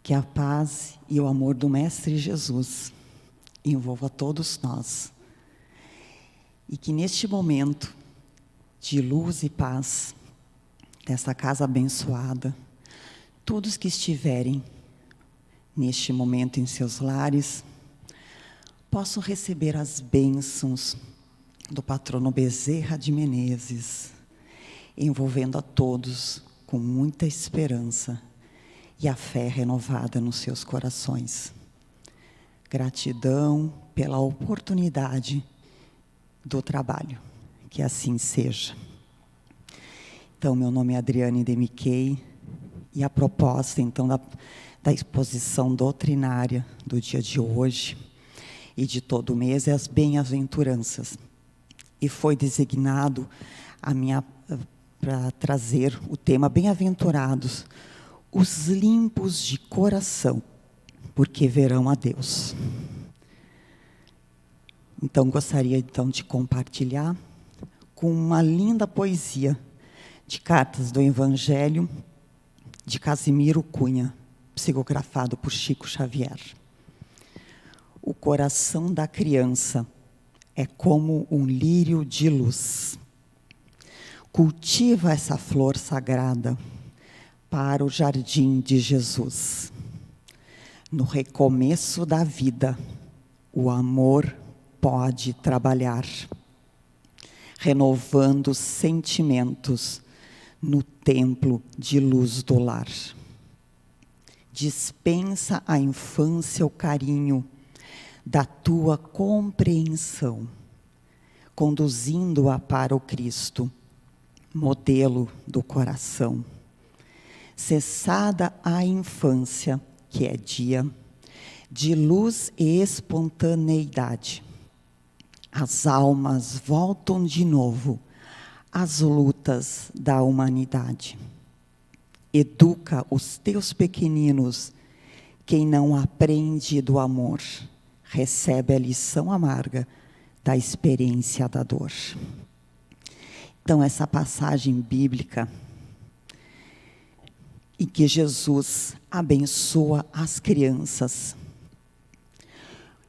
Que a paz e o amor do Mestre Jesus envolva todos nós. E que neste momento de luz e paz, dessa casa abençoada, todos que estiverem neste momento em seus lares, possam receber as bênçãos do patrono Bezerra de Menezes, envolvendo a todos com muita esperança e a fé renovada nos seus corações. Gratidão pela oportunidade do trabalho, que assim seja. Então, meu nome é Adriane Demiquei, e a proposta, então, da exposição doutrinária do dia de hoje e de todo o mês é as bem-aventuranças. E foi designado para trazer o tema Bem-aventurados, os limpos de coração, porque verão a Deus. Então, gostaria de compartilhar com uma linda poesia de cartas do Evangelho de Casimiro Cunha, psicografado por Chico Xavier. O coração da criança é como um lírio de luz. Cultiva essa flor sagrada para o jardim de Jesus. No recomeço da vida, o amor pode trabalhar, renovando os sentimentos no templo de luz do lar. Dispensa à infância o carinho da tua compreensão, conduzindo-a para o Cristo, modelo do coração. Cessada a infância, que é dia, de luz e espontaneidade, as almas voltam de novo às lutas da humanidade. Educa os teus pequeninos, quem não aprende do amor, recebe a lição amarga da experiência da dor. Então, essa passagem bíblica, em que Jesus abençoa as crianças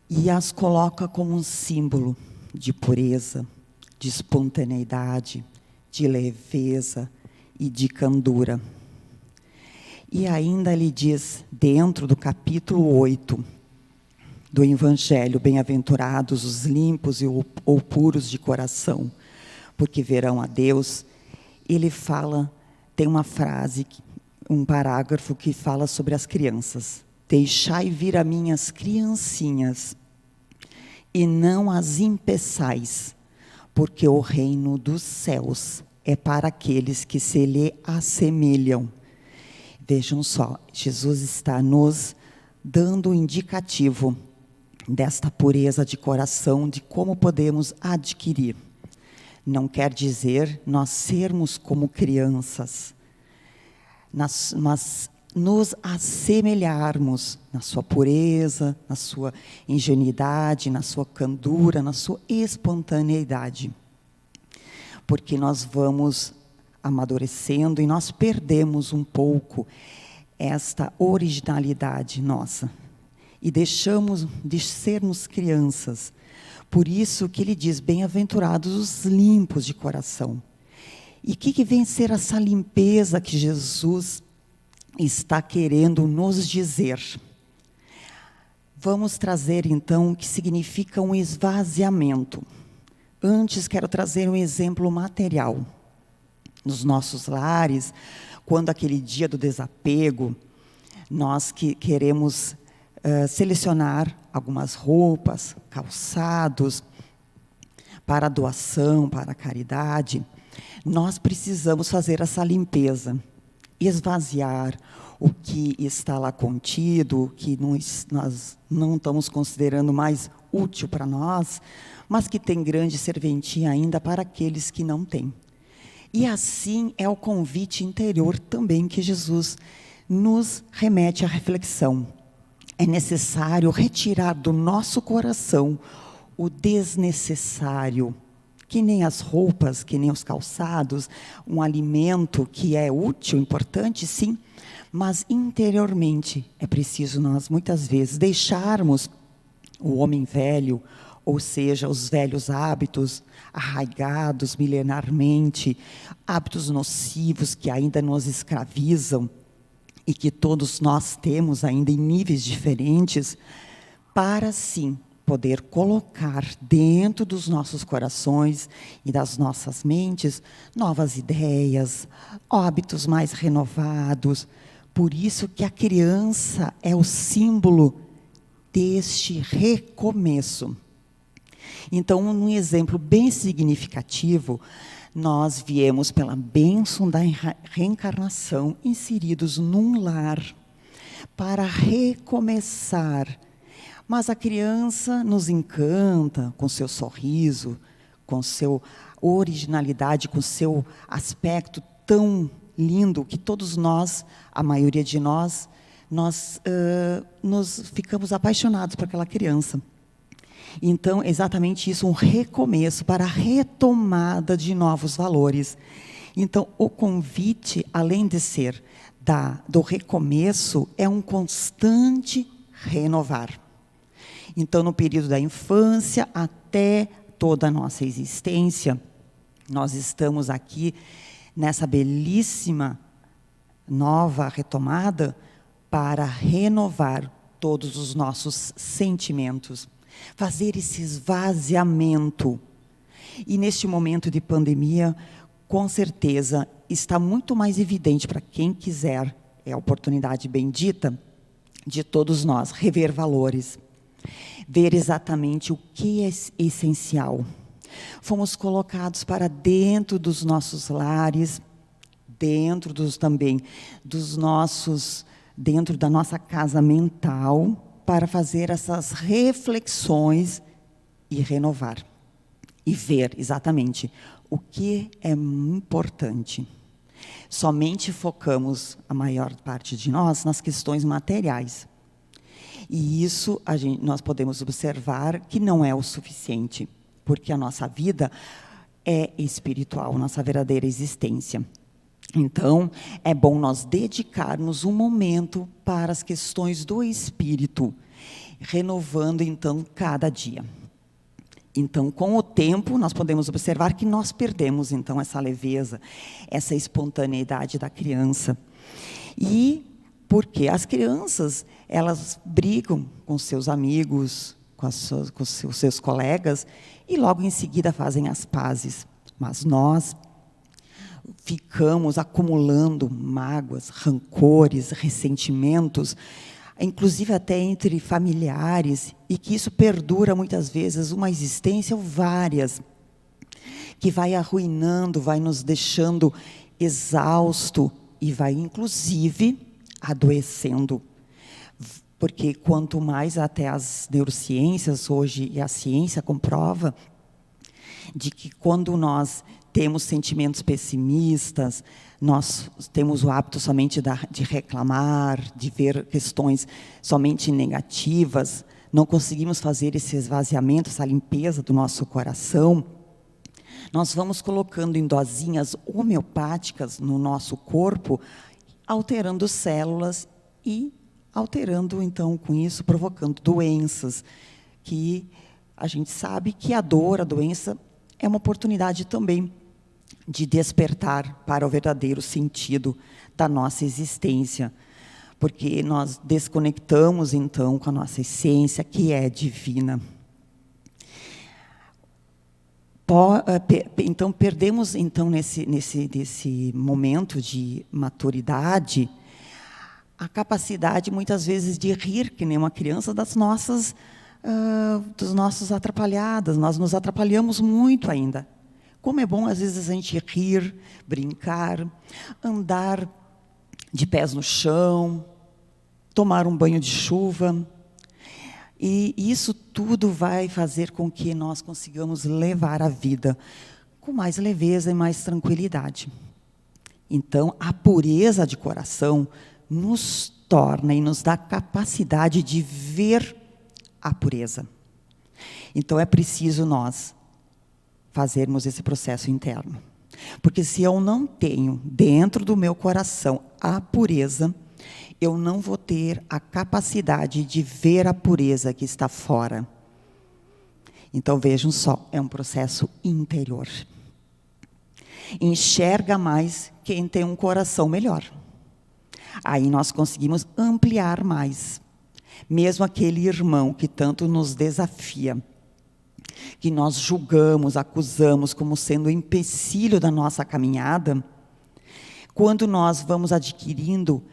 e as coloca como um símbolo de pureza, de espontaneidade, de leveza e de candura. E ainda ele diz, dentro do capítulo 8 do Evangelho, bem-aventurados os limpos ou puros de coração, porque verão a Deus, ele fala, tem uma frase, um parágrafo que fala sobre as crianças. Deixai vir a minhas criancinhas, e não as impeçais, porque o reino dos céus é para aqueles que se lhe assemelham. Vejam só, Jesus está nos dando um indicativo desta pureza de coração, de como podemos adquirir. Não quer dizer nós sermos como crianças, mas nos assemelharmos na sua pureza, na sua ingenuidade, na sua candura, na sua espontaneidade. Porque nós vamos amadurecendo e nós perdemos um pouco esta originalidade nossa. E deixamos de sermos crianças. Por isso que ele diz, bem-aventurados os limpos de coração. E o que vem ser essa limpeza que Jesus está querendo nos dizer? Vamos trazer então o que significa um esvaziamento. Antes quero trazer um exemplo material. Nos nossos lares, quando aquele dia do desapego, nós que queremos selecionar algumas roupas, calçados, para a doação, para a caridade, nós precisamos fazer essa limpeza, esvaziar o que está lá contido, o que nós não estamos considerando mais útil para nós, mas que tem grande serventia ainda para aqueles que não têm. E assim é o convite interior também que Jesus nos remete à reflexão. É necessário retirar do nosso coração o desnecessário, que nem as roupas, que nem os calçados, um alimento que é útil, importante, sim, Mas interiormente é preciso nós, muitas vezes, deixarmos o homem velho, ou seja, os velhos hábitos arraigados milenarmente, hábitos nocivos que ainda nos escravizam e que todos nós temos ainda em níveis diferentes, para sim poder colocar dentro dos nossos corações e das nossas mentes novas ideias, hábitos mais renovados. Por isso que a criança é o símbolo deste recomeço. Então, um exemplo bem significativo, nós viemos pela bênção da reencarnação, inseridos num lar, para recomeçar. Mas a criança nos encanta com seu sorriso, com sua originalidade, com seu aspecto tão lindo que todos nós, a maioria de nós nos ficamos apaixonados por aquela criança. Então, exatamente isso, um recomeço para a retomada de novos valores. Então, o convite, além de ser do recomeço, é um constante renovar. Então, no período da infância até toda a nossa existência, nós estamos aqui nessa belíssima nova retomada para renovar todos os nossos sentimentos, fazer esse esvaziamento. E neste momento de pandemia, com certeza, está muito mais evidente para quem quiser, é a oportunidade bendita de todos nós, rever valores, ver exatamente o que é essencial. Fomos colocados para dentro dos nossos lares, dentro dentro da nossa casa mental, para fazer essas reflexões e renovar. E ver exatamente o que é importante. Somente focamos, a maior parte de nós, nas questões materiais. E isso nós podemos observar que não é o suficiente, porque a nossa vida é espiritual, nossa verdadeira existência. Então, é bom nós dedicarmos um momento para as questões do espírito, renovando, então, cada dia. Então, com o tempo, nós podemos observar que nós perdemos, então, essa leveza, essa espontaneidade da criança. E porque as crianças, elas brigam com seus amigos, com os seus colegas, e logo em seguida fazem as pazes. Mas nós ficamos acumulando mágoas, rancores, ressentimentos, inclusive até entre familiares, e que isso perdura muitas vezes uma existência ou várias, que vai arruinando, vai nos deixando exausto e vai inclusive adoecendo. Porque quanto mais até as neurociências hoje e a ciência comprova de que quando nós temos sentimentos pessimistas, nós temos o hábito somente de reclamar, de ver questões somente negativas, não conseguimos fazer esse esvaziamento, essa limpeza do nosso coração, nós vamos colocando em dosinhas homeopáticas no nosso corpo, alterando células e alterando, então, com isso, provocando doenças, que a gente sabe que a dor, a doença, é uma oportunidade também de despertar para o verdadeiro sentido da nossa existência, porque nós desconectamos, então, com a nossa essência, que é divina. Então, perdemos, então, nesse momento de maturidade, a capacidade, muitas vezes, de rir, que nem uma criança, dos nossos atrapalhadas. Nós nos atrapalhamos muito ainda. Como é bom, às vezes, a gente rir, brincar, andar de pés no chão, tomar um banho de chuva. E isso tudo vai fazer com que nós consigamos levar a vida com mais leveza e mais tranquilidade. Então, a pureza de coração nos torna e nos dá capacidade de ver a pureza. Então, é preciso nós fazermos esse processo interno. Porque se eu não tenho dentro do meu coração a pureza, eu não vou ter a capacidade de ver a pureza que está fora. Então, vejam só, é um processo interior. Enxerga mais quem tem um coração melhor. Aí nós conseguimos ampliar mais. Mesmo aquele irmão que tanto nos desafia, que nós julgamos, acusamos como sendo um empecilho da nossa caminhada, quando nós vamos adquirindo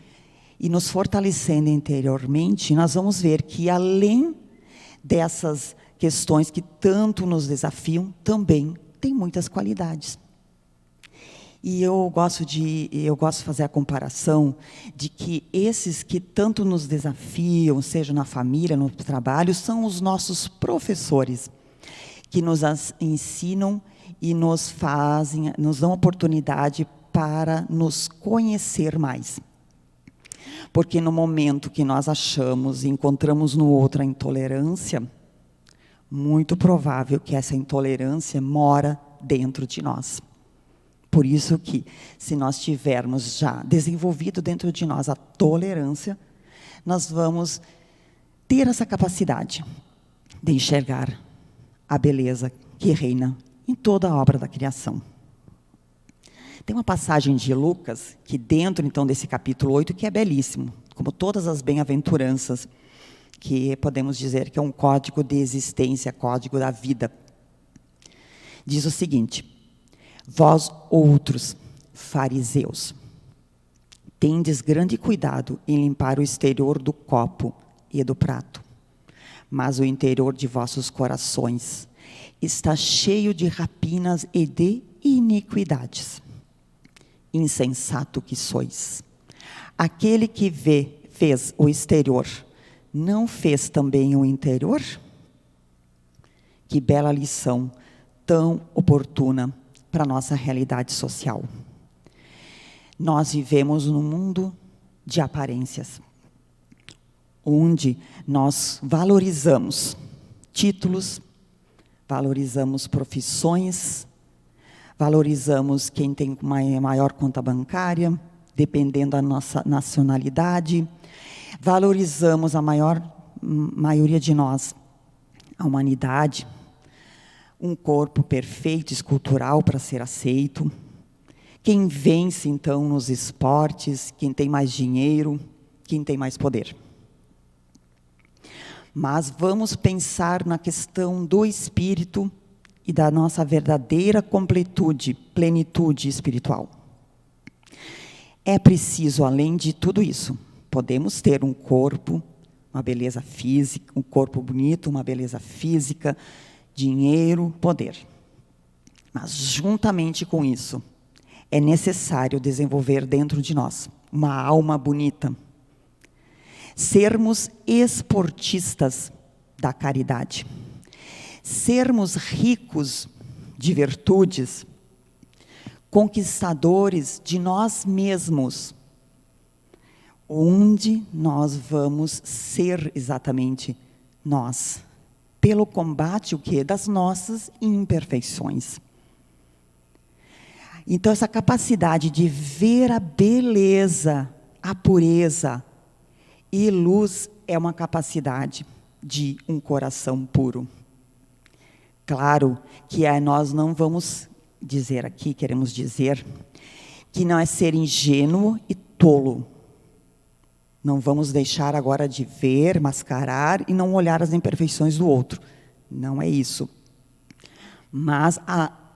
e nos fortalecendo interiormente, nós vamos ver que além dessas questões que tanto nos desafiam, também tem muitas qualidades. E eu gosto de fazer a comparação de que esses que tanto nos desafiam, seja na família, no trabalho, são os nossos professores, que nos ensinam e nos dão oportunidade para nos conhecer mais. Porque no momento que nós achamos e encontramos no outro a intolerância, muito provável que essa intolerância mora dentro de nós. Por isso que, se nós tivermos já desenvolvido dentro de nós a tolerância, nós vamos ter essa capacidade de enxergar a beleza que reina em toda a obra da criação. Tem uma passagem de Lucas, que dentro, então, desse capítulo 8, que é belíssimo, como todas as bem-aventuranças, que podemos dizer que é um código de existência, código da vida. Diz o seguinte: vós outros, fariseus, tendes grande cuidado em limpar o exterior do copo e do prato, mas o interior de vossos corações está cheio de rapinas e de iniquidades. Insensato que sois! Aquele que fez o exterior, não fez também o interior? Que bela lição, tão oportuna para a nossa realidade social. Nós vivemos num mundo de aparências, onde nós valorizamos títulos, valorizamos profissões, valorizamos quem tem uma maior conta bancária, dependendo da nossa nacionalidade, valorizamos a maioria de nós, a humanidade, um corpo perfeito, escultural para ser aceito. Quem vence, então, nos esportes, quem tem mais dinheiro, quem tem mais poder. Mas vamos pensar na questão do espírito e da nossa verdadeira completude, plenitude espiritual. É preciso, além de tudo isso, podemos ter um corpo, uma beleza física, um corpo bonito, uma beleza física, dinheiro, poder. Mas, juntamente com isso, é necessário desenvolver dentro de nós uma alma bonita. Sermos esportistas da caridade. Sermos ricos de virtudes, conquistadores de nós mesmos. Onde nós vamos ser exatamente nós? Pelo combate o quê? Das nossas imperfeições. Então, essa capacidade de ver a beleza, a pureza e luz é uma capacidade de um coração puro. Claro que nós não vamos dizer aqui, queremos dizer, que não é ser ingênuo e tolo. Não vamos deixar agora de ver, mascarar e não olhar as imperfeições do outro. Não é isso. Mas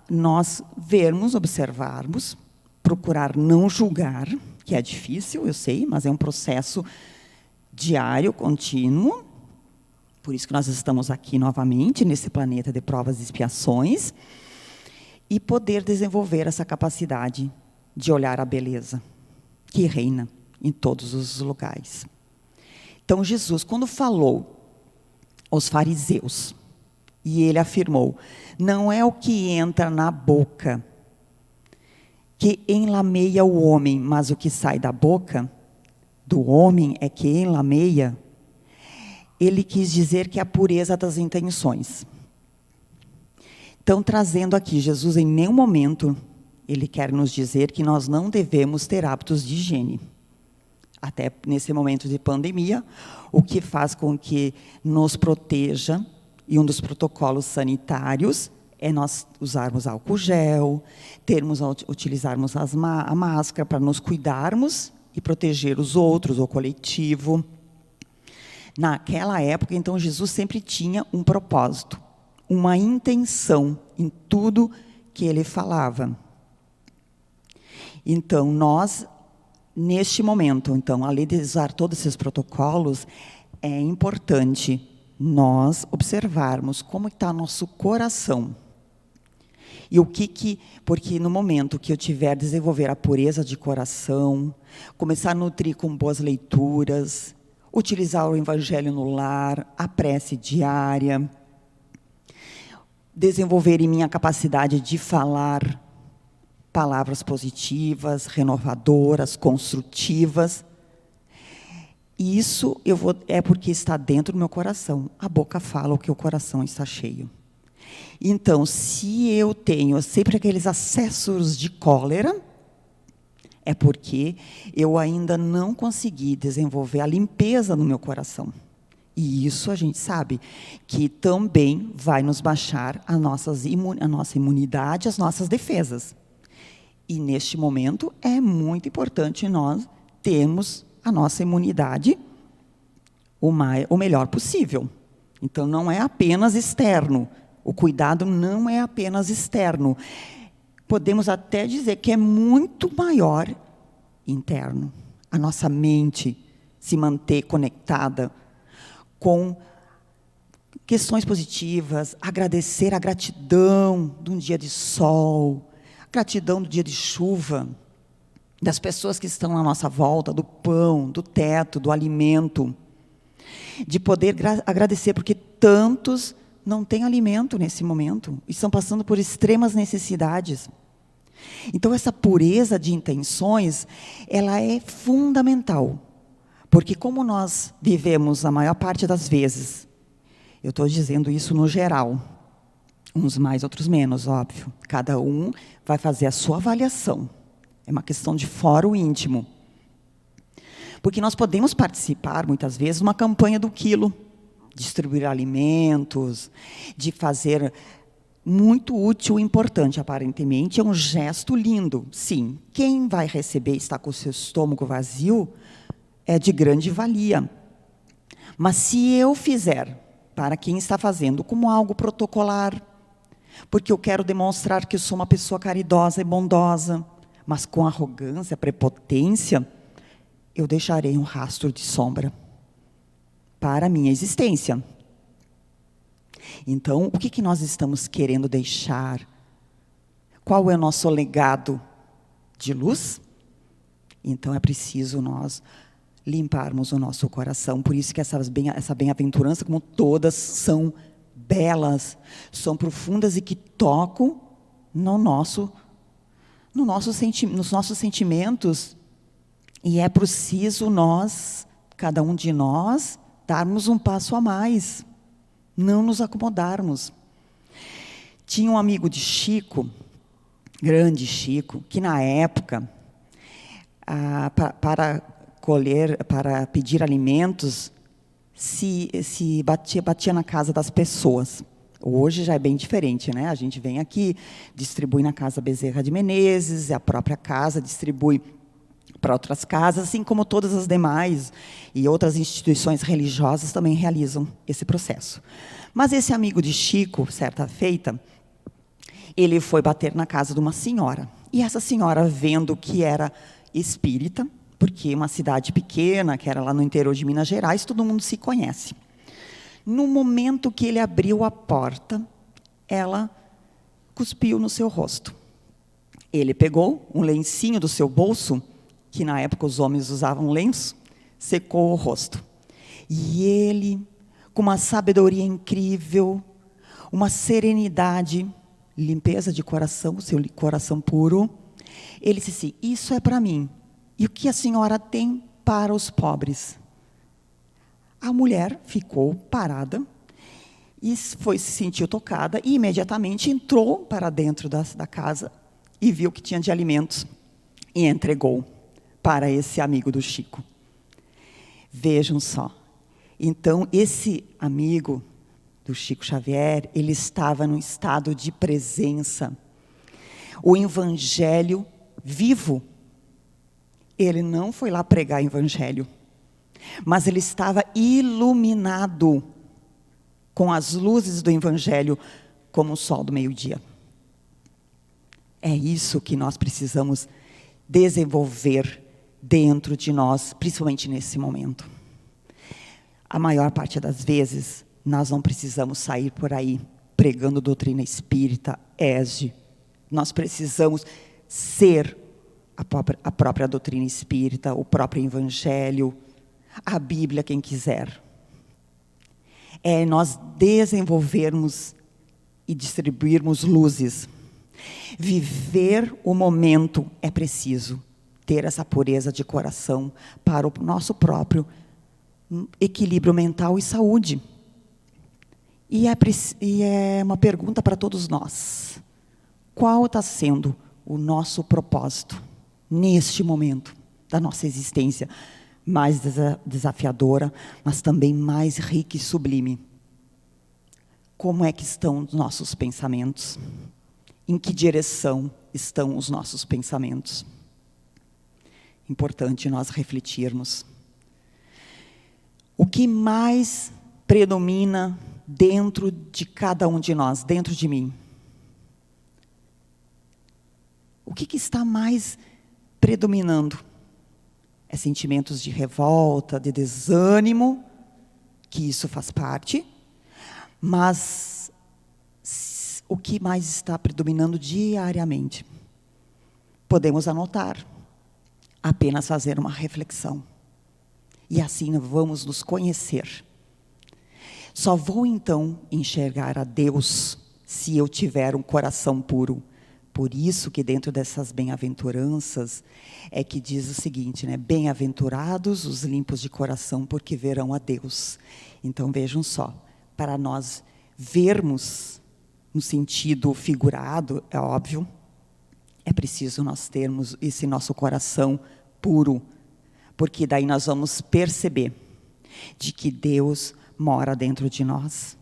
nós vermos, observarmos, procurar não julgar, que é difícil, eu sei, mas é um processo diário, contínuo. Por isso que nós estamos aqui novamente, nesse planeta de provas e expiações, e poder desenvolver essa capacidade de olhar a beleza que reina em todos os lugares. Então, Jesus, quando falou aos fariseus, e ele afirmou, não é o que entra na boca que enlameia o homem, mas o que sai da boca do homem é que enlameia. Ele quis dizer que é a pureza das intenções. Então, trazendo aqui, Jesus em nenhum momento, ele quer nos dizer que nós não devemos ter hábitos de higiene. até nesse momento de pandemia, o que faz com que nos proteja, e um dos protocolos sanitários é nós usarmos álcool gel, utilizarmos a máscara para nos cuidarmos e proteger os outros, o coletivo. Naquela época, então, Jesus sempre tinha um propósito, uma intenção em tudo que ele falava. Então, nós, neste momento, então, além de usar todos esses protocolos, é importante nós observarmos como está nosso coração. E porque no momento que eu tiver desenvolver a pureza de coração, começar a nutrir com boas leituras, utilizar o evangelho no lar, a prece diária, desenvolver em mim a capacidade de falar palavras positivas, renovadoras, construtivas. E isso é porque está dentro do meu coração. A boca fala o que o coração está cheio. Então, se eu tenho sempre aqueles acessos de cólera, é porque eu ainda não consegui desenvolver a limpeza no meu coração. E isso a gente sabe que também vai nos baixar a nossa imunidade, as nossas defesas. E, neste momento, é muito importante nós termos a nossa imunidade o melhor possível. Então, não é apenas externo. O cuidado não é apenas externo. Podemos até dizer que é muito maior interno. A nossa mente se manter conectada com questões positivas, agradecer a gratidão de um dia de sol, gratidão do dia de chuva, das pessoas que estão à nossa volta, do pão, do teto, do alimento, de poder agradecer, porque tantos não têm alimento nesse momento, e estão passando por extremas necessidades. Então, essa pureza de intenções, ela é fundamental, porque como nós vivemos a maior parte das vezes, eu estou dizendo isso no geral, uns mais, outros menos, óbvio, cada um vai fazer a sua avaliação, é uma questão de fórum íntimo, porque nós podemos participar, muitas vezes, de uma campanha do quilo, distribuir alimentos, de fazer muito útil e importante, aparentemente, é um gesto lindo. Sim, quem vai receber e está com o seu estômago vazio é de grande valia. Mas se eu fizer para quem está fazendo como algo protocolar, porque eu quero demonstrar que eu sou uma pessoa caridosa e bondosa, mas com arrogância, prepotência, eu deixarei um rastro de sombra para a minha existência. Então, o que nós estamos querendo deixar? Qual é o nosso legado de luz? Então, é preciso nós limparmos o nosso coração. Por isso que essa bem-aventurança, como todas, são belas, são profundas e que tocam nos nossos sentimentos. E é preciso nós, cada um de nós, darmos um passo a mais, não nos acomodarmos. Tinha um amigo de Chico, grande Chico, que na época, para pedir alimentos, batia na casa das pessoas. Hoje já é bem diferente, né? A gente vem aqui, distribui na Casa Bezerra de Menezes, a própria casa distribui para outras casas, assim como todas as demais e outras instituições religiosas também realizam esse processo. Mas esse amigo de Chico, certa feita, ele foi bater na casa de uma senhora. E essa senhora, vendo que era espírita, porque uma cidade pequena, que era lá no interior de Minas Gerais, todo mundo se conhece. No momento que ele abriu a porta, ela cuspiu no seu rosto. Ele pegou um lencinho do seu bolso, que na época os homens usavam lenço, secou o rosto. E ele, com uma sabedoria incrível, uma serenidade, limpeza de coração, o seu coração puro, ele disse assim: isso é para mim. E o que a senhora tem para os pobres? A mulher ficou parada e se sentiu tocada e imediatamente entrou para dentro da casa e viu que tinha de alimentos e entregou para esse amigo do Chico. Vejam só. Então, esse amigo do Chico Xavier, ele estava num estado de presença. O evangelho vivo. Ele não foi lá pregar evangelho, mas ele estava iluminado com as luzes do evangelho como o sol do meio-dia. É isso que nós precisamos desenvolver dentro de nós, principalmente nesse momento. A maior parte das vezes, nós não precisamos sair por aí pregando doutrina espírita, ESG. Nós precisamos ser a própria doutrina espírita, o próprio evangelho, a Bíblia, quem quiser. É nós desenvolvermos e distribuirmos luzes. Viver o momento é preciso ter essa pureza de coração para o nosso próprio equilíbrio mental e saúde. E é uma pergunta para todos nós. Qual está sendo o nosso propósito neste momento da nossa existência? Mais desafiadora, mas também mais rica e sublime. Como é que estão os nossos pensamentos? Em que direção estão os nossos pensamentos? Importante nós refletirmos. O que mais predomina dentro de cada um de nós, dentro de mim? O que está mais predominando? É sentimentos de revolta, de desânimo, que isso faz parte, mas o que mais está predominando diariamente? Podemos anotar, apenas fazer uma reflexão. E assim vamos nos conhecer. Só vou então enxergar a Deus se eu tiver um coração puro. Por isso que dentro dessas bem-aventuranças é que diz o seguinte, né? Bem-aventurados os limpos de coração, porque verão a Deus. Então vejam só, para nós vermos no sentido figurado, é óbvio, é preciso nós termos esse nosso coração puro, porque daí nós vamos perceber de que Deus mora dentro de nós,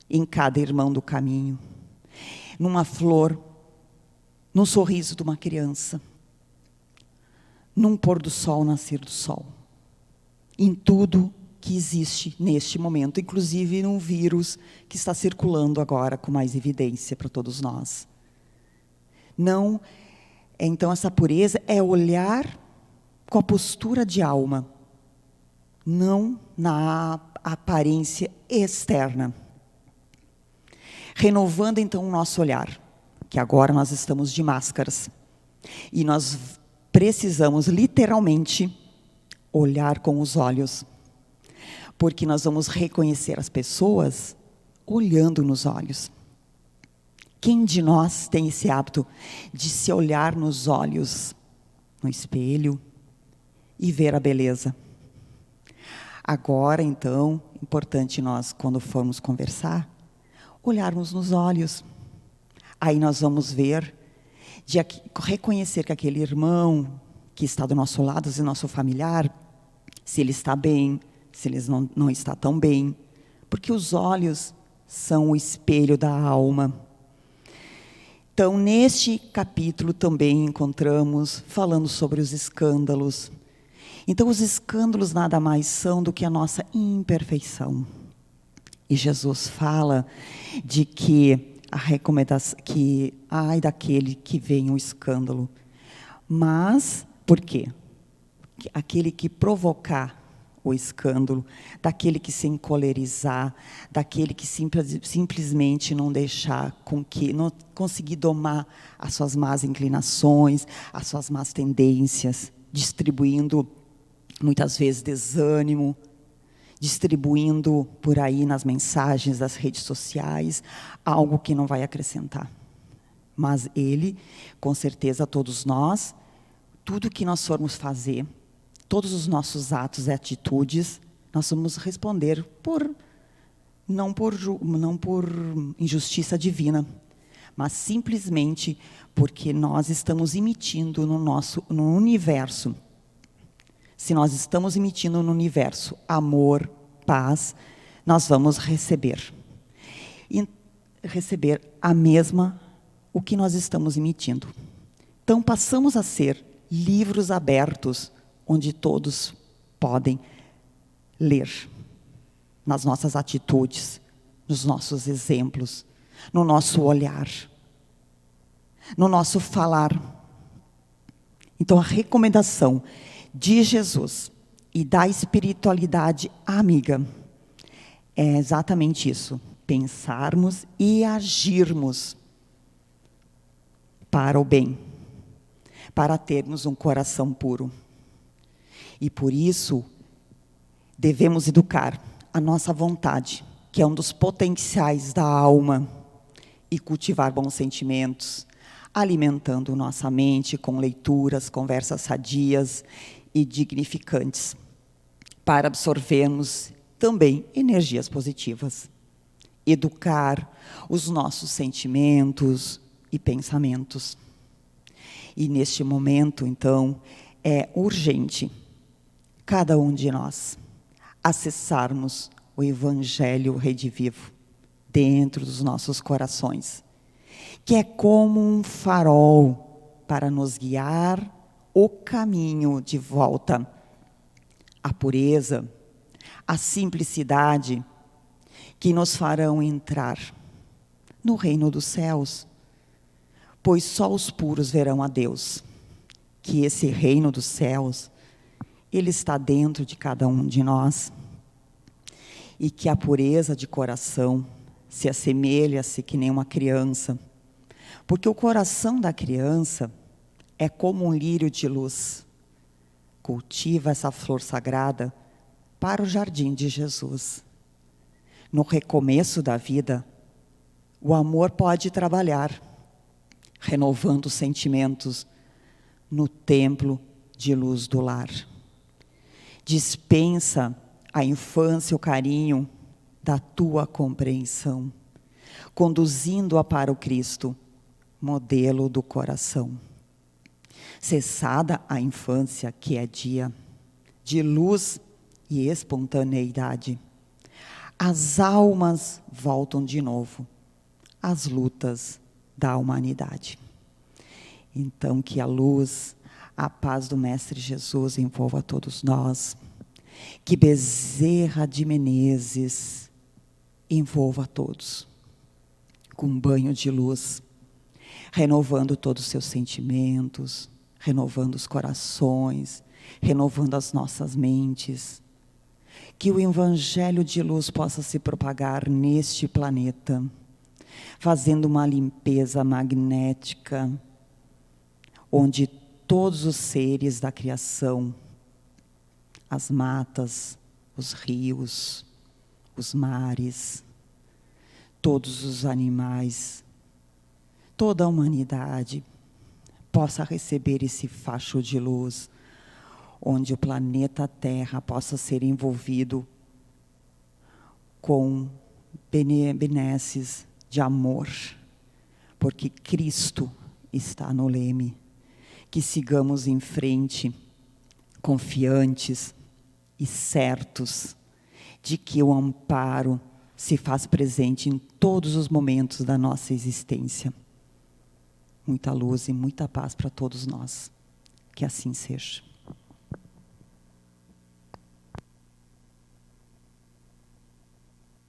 em cada irmão do caminho, numa flor, num sorriso de uma criança, num pôr do sol, nascer do sol, em tudo que existe neste momento, inclusive num vírus que está circulando agora com mais evidência para todos nós. Não, então essa pureza é olhar com a postura de alma, não na aparência externa. Renovando então o nosso olhar, que agora nós estamos de máscaras, e nós precisamos literalmente olhar com os olhos, porque nós vamos reconhecer as pessoas olhando nos olhos. Quem de nós tem esse hábito de se olhar nos olhos, no espelho, e ver a beleza? Agora, então, importante nós, quando formos conversar, olharmos nos olhos. Aí nós vamos ver, reconhecer que aquele irmão que está do nosso lado, se nosso familiar, se ele está bem, se ele não está tão bem. Porque os olhos são o espelho da alma. Então, neste capítulo também encontramos, falando sobre os escândalos. Então, os escândalos nada mais são do que a nossa imperfeição. E Jesus fala de que a recomendação, que ai daquele que vem um escândalo. Mas, por quê? Aquele que provocar o escândalo, daquele que se encolerizar, daquele que simplesmente não deixar com que, não conseguir domar as suas más inclinações, as suas más tendências, distribuindo muitas vezes desânimo, distribuindo por aí nas mensagens das redes sociais, algo que não vai acrescentar. Mas ele, com certeza todos nós, tudo que nós formos fazer, todos os nossos atos e atitudes, nós vamos responder não por injustiça divina, mas simplesmente porque nós estamos emitindo no universo se nós estamos emitindo no universo amor, paz, nós vamos receber. E receber o que nós estamos emitindo. Então, passamos a ser livros abertos, onde todos podem ler. Nas nossas atitudes, nos nossos exemplos, no nosso olhar, no nosso falar. Então, a recomendação de Jesus e da espiritualidade amiga é exatamente isso: pensarmos e agirmos para o bem, para termos um coração puro. E por isso, devemos educar a nossa vontade, que é um dos potenciais da alma, e cultivar bons sentimentos, alimentando nossa mente com leituras, conversas sadias e dignificantes, para absorvermos também energias positivas. Educar os nossos sentimentos e pensamentos. E neste momento, então, é urgente cada um de nós acessarmos o Evangelho redivivo dentro dos nossos corações, que é como um farol para nos guiar o caminho de volta à pureza, à simplicidade, que nos farão entrar no reino dos céus, pois só os puros verão a Deus, que esse reino dos céus, ele está dentro de cada um de nós, e que a pureza de coração se assemelha-se que nem uma criança, porque o coração da criança é como um lírio de luz, cultiva essa flor sagrada para o jardim de Jesus. No recomeço da vida, o amor pode trabalhar, renovando os sentimentos no templo de luz do lar. Dispensa a infância o carinho da tua compreensão, conduzindo-a para o Cristo, modelo do coração. Cessada a infância, que é dia de luz e espontaneidade, as almas voltam de novo às lutas da humanidade. Então, que a luz, a paz do Mestre Jesus envolva todos nós. Que Bezerra de Menezes envolva a todos com um banho de luz, renovando todos os seus sentimentos, renovando os corações, renovando as nossas mentes. Que o Evangelho de luz possa se propagar neste planeta, fazendo uma limpeza magnética, onde todos os seres da criação, as matas, os rios, os mares, todos os animais, toda a humanidade possa receber esse facho de luz, onde o planeta Terra possa ser envolvido com benesses de amor, porque Cristo está no leme. Que sigamos em frente, confiantes e certos de que o amparo se faz presente em todos os momentos da nossa existência. Muita luz e muita paz para todos nós. Que assim seja.